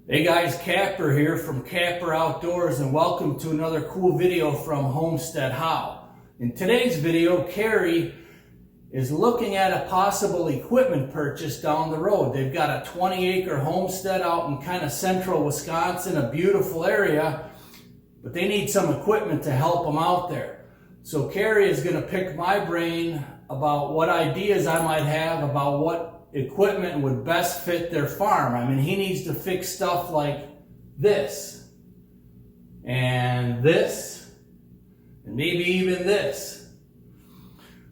Hey guys, Kapper here from Kapper Outdoors, and welcome to another cool video from HomesteadHow. In today's video, Carrie is looking at a possible equipment purchase down the road. They've got a 20-acre homestead out in kind of central Wisconsin, a beautiful area, but they need some equipment to help them out there. So Carrie is going to pick my brain about what ideas I might have about what equipment would best fit their farm. I mean, he needs to fix stuff like this, and maybe even this.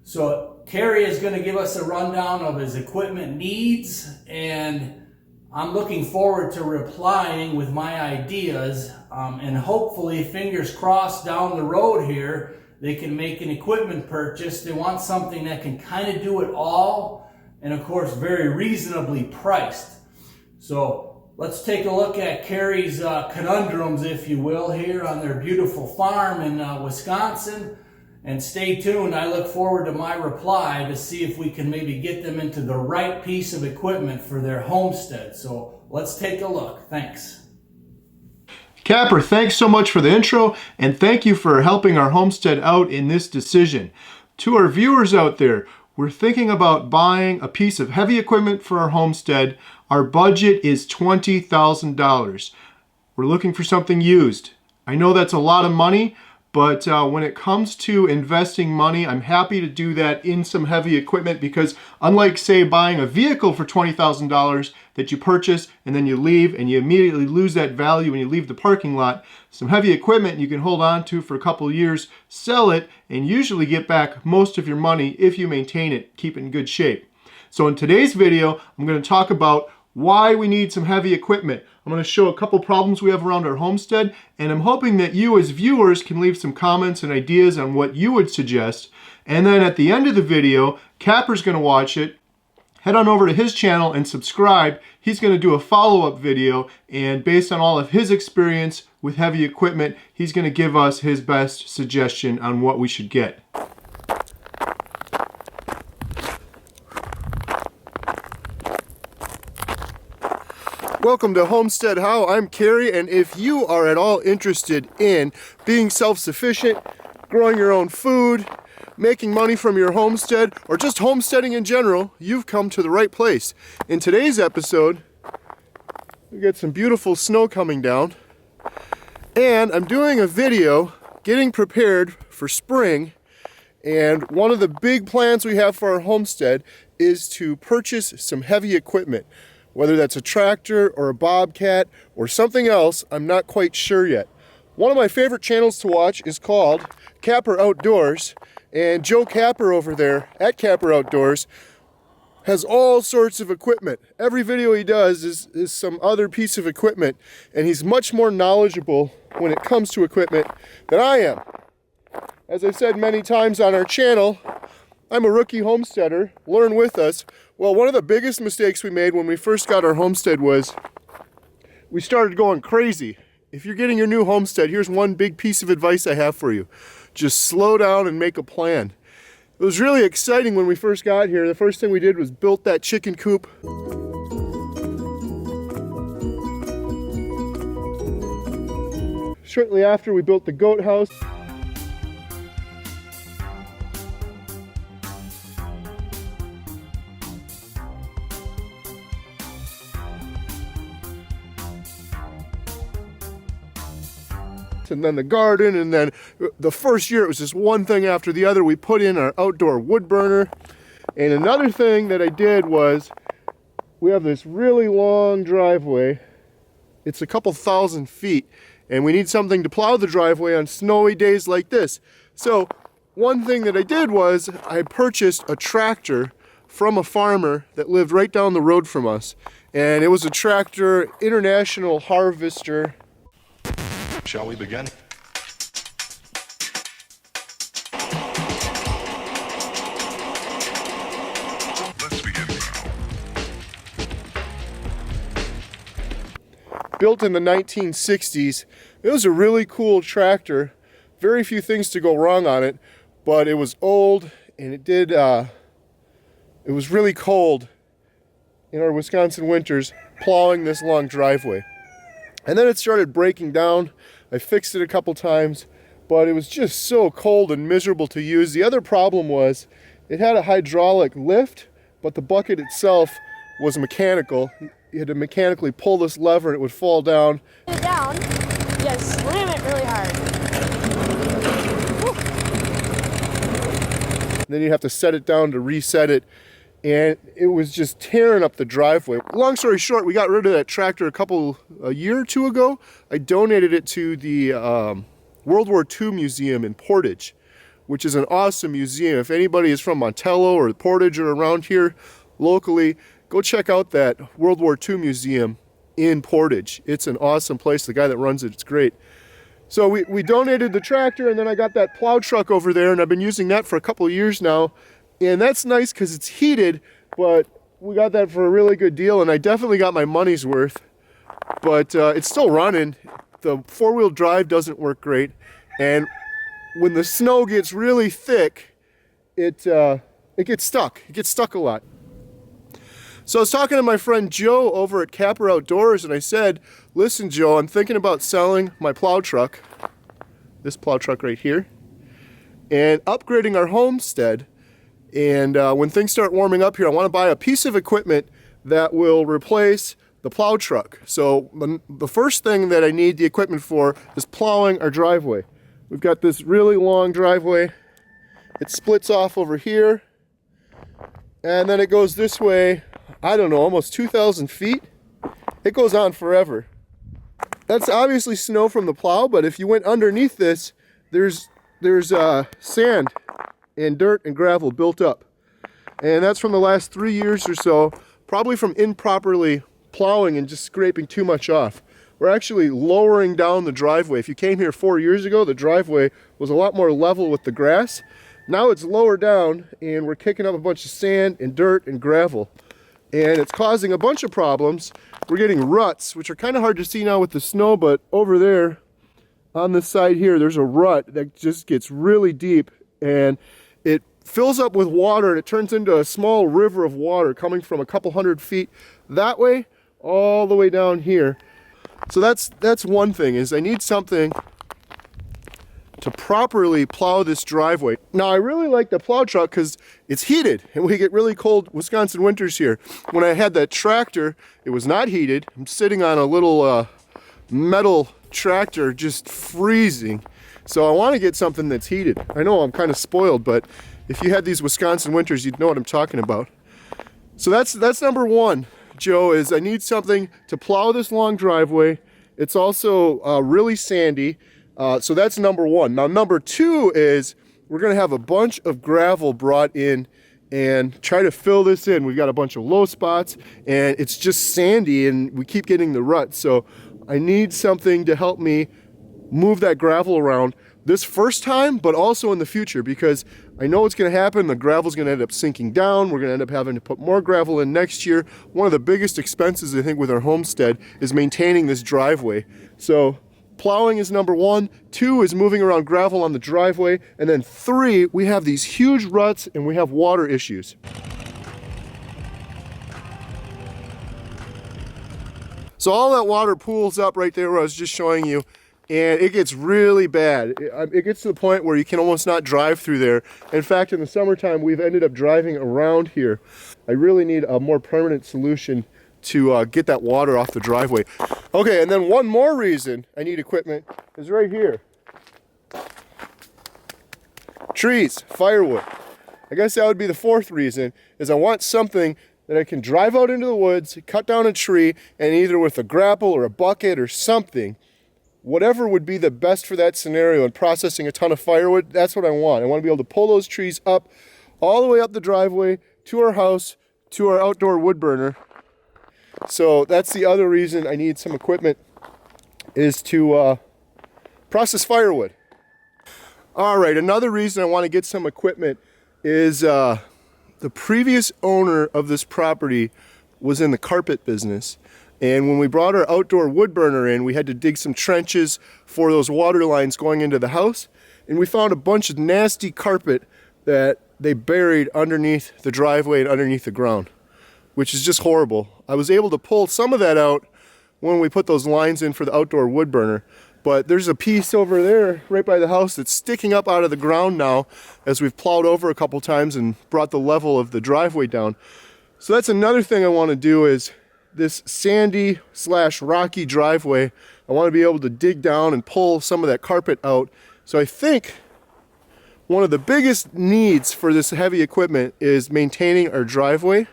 So Carrie is going to give us a rundown of his equipment needs, and I'm looking forward to replying with my ideas, and hopefully, fingers crossed, down the road here, they can make an equipment purchase. They want something that can kind of do it all, and of course very reasonably priced. So let's take a look at Carrie's conundrums, if you will, here on their beautiful farm in Wisconsin. And stay tuned. I look forward to my reply to see if we can maybe get them into the right piece of equipment for their homestead. So let's take a look. Thanks. Kapper, thanks so much for the intro, and thank you for helping our homestead out in this decision. To our viewers out there, we're thinking about buying a piece of heavy equipment for our homestead. Our budget is $20,000. We're looking for something used. I know that's a lot of money, but when it comes to investing money, I'm happy to do that in some heavy equipment because unlike, say, buying a vehicle for $20,000 that you purchase and then you leave and you immediately lose that value when you leave the parking lot, some heavy equipment you can hold on to for a couple of years, sell it, and usually get back most of your money if you maintain it, keep it in good shape. So in today's video, I'm going to talk about why we need some heavy equipment. I'm going to show a couple problems we have around our homestead, and I'm hoping that you as viewers can leave some comments and ideas on what you would suggest. And then at the end of the video, Kapper's going to watch it, head on over to his channel and subscribe. He's going to do a follow-up video, and based on all of his experience with heavy equipment, he's going to give us his best suggestion on what we should get. Welcome to HomesteadHow. I'm Carrie, and if you are at all interested in being self-sufficient, growing your own food, making money from your homestead, or just homesteading in general, you've come to the right place. In today's episode, we got some beautiful snow coming down, and I'm doing a video getting prepared for spring, and one of the big plans we have for our homestead is to purchase some heavy equipment. Whether that's a tractor or a bobcat or something else, I'm not quite sure yet. One of my favorite channels to watch is called Kapper Outdoors, and Joe Kapper over there at Kapper Outdoors has all sorts of equipment. Every video he does is some other piece of equipment, and he's much more knowledgeable when it comes to equipment than I am. As I've said many times on our channel, I'm a rookie homesteader. Learn with us. Well, one of the biggest mistakes we made when we first got our homestead was we started going crazy. If you're getting your new homestead, here's one big piece of advice I have for you. Just slow down and make a plan. It was really exciting when we first got here. The first thing we did was built that chicken coop. Shortly after, we built the goat house. And then the garden, and then the first year it was just one thing after the other. We put in our outdoor wood burner. And another thing that I did was we have this really long driveway. It's a couple thousand feet, and we need something to plow the driveway on snowy days like this. So one thing that I did was I purchased a tractor from a farmer that lived right down the road from us, and it was a tractor International Harvester. Shall we begin? Let's begin now. Built in the 1960s. It was a really cool tractor. Very few things to go wrong on it, but it was old, and it was really cold in our Wisconsin winters plowing this long driveway. And then it started breaking down. I fixed it a couple times, but it was just so cold and miserable to use. The other problem was it had a hydraulic lift, but the bucket itself was mechanical. You had to mechanically pull this lever and it would fall down. It down, you gotta slam it really hard. Then you have to set it down to reset it, and it was just tearing up the driveway. Long story short, we got rid of that tractor a year or two ago. I donated it to the World War II Museum in Portage, which is an awesome museum. If anybody is from Montello or Portage or around here locally, go check out that World War II Museum in Portage. It's an awesome place. The guy that runs it's great. So we donated the tractor, and then I got that plow truck over there, and I've been using that for a couple of years now. And that's nice because it's heated, but we got that for a really good deal, and I definitely got my money's worth. But it's still running. The four-wheel drive doesn't work great, and when the snow gets really thick, it gets stuck. It gets stuck a lot. So I was talking to my friend Joe over at Kapper Outdoors, and I said, listen, Joe, I'm thinking about selling my plow truck, this plow truck right here, and upgrading our homestead. And when things start warming up here, I want to buy a piece of equipment that will replace the plow truck. So the first thing that I need the equipment for is plowing our driveway. We've got this really long driveway. It splits off over here, and then it goes this way, I don't know, almost 2,000 feet. It goes on forever. That's obviously snow from the plow, but if you went underneath this, there's sand and dirt and gravel built up. And that's from the last 3 years or so, probably from improperly plowing and just scraping too much off. We're actually lowering down the driveway. If you came here 4 years ago, the driveway was a lot more level with the grass. Now it's lower down, and we're kicking up a bunch of sand and dirt and gravel. And it's causing a bunch of problems. We're getting ruts, which are kind of hard to see now with the snow, but over there on this side here, there's a rut that just gets really deep, and it fills up with water, and it turns into a small river of water coming from a couple hundred feet that way all the way down here. So that's one thing, is I need something to properly plow this driveway. Now, I really like the plow truck because it's heated, and we get really cold Wisconsin winters here. When I had that tractor, it was not heated. I'm sitting on a little metal tractor, just freezing. So I want to get something that's heated. I know I'm kind of spoiled, but if you had these Wisconsin winters, you'd know what I'm talking about. So that's number one, Joe, is I need something to plow this long driveway. It's also really sandy. So that's number one. Now, number two is we're going to have a bunch of gravel brought in and try to fill this in. We've got a bunch of low spots, and it's just sandy, and we keep getting the ruts. So I need something to help me move that gravel around this first time, but also in the future, because I know what's going to happen. The gravel's going to end up sinking down. We're going to end up having to put more gravel in next year. One of the biggest expenses, I think, with our homestead is maintaining this driveway. So plowing is number one. Two is moving around gravel on the driveway. And then three, we have these huge ruts and we have water issues. So all that water pools up right there where I was just showing you, and it gets really bad. It gets to the point where you can almost not drive through there. In fact, in the summertime, we've ended up driving around here. I really need a more permanent solution to get that water off the driveway. Okay, and then one more reason I need equipment is right here. Trees, firewood. I guess that would be the fourth reason, is I want something that I can drive out into the woods, cut down a tree, and either with a grapple or a bucket or something, whatever would be the best for that scenario, and processing a ton of firewood, that's what I want. I want to be able to pull those trees up, all the way up the driveway, to our house, to our outdoor wood burner. So that's the other reason I need some equipment, is to process firewood. All right, another reason I want to get some equipment is the previous owner of this property was in the carpet business. And when we brought our outdoor wood burner in, we had to dig some trenches for those water lines going into the house. And we found a bunch of nasty carpet that they buried underneath the driveway and underneath the ground, which is just horrible. I was able to pull some of that out when we put those lines in for the outdoor wood burner. But there's a piece over there right by the house that's sticking up out of the ground now as we've plowed over a couple times and brought the level of the driveway down. So that's another thing I want to do is this sandy / rocky driveway. I want to be able to dig down and pull some of that carpet out. So I think one of the biggest needs for this heavy equipment is maintaining our driveway,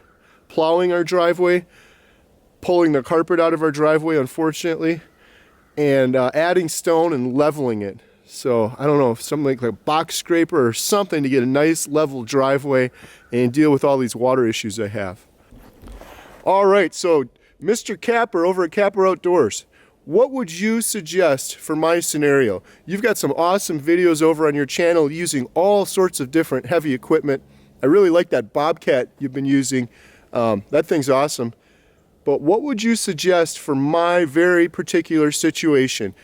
plowing our driveway, pulling the carpet out of our driveway, unfortunately, and adding stone and leveling it. So I don't know, something like a box scraper or something to get a nice level driveway and deal with all these water issues I have. All right, so Mr. Kapper over at Kapper Outdoors, what would you suggest for my scenario? You've got some awesome videos over on your channel using all sorts of different heavy equipment. I really like that Bobcat you've been using. That thing's awesome. But what would you suggest for my very particular situation?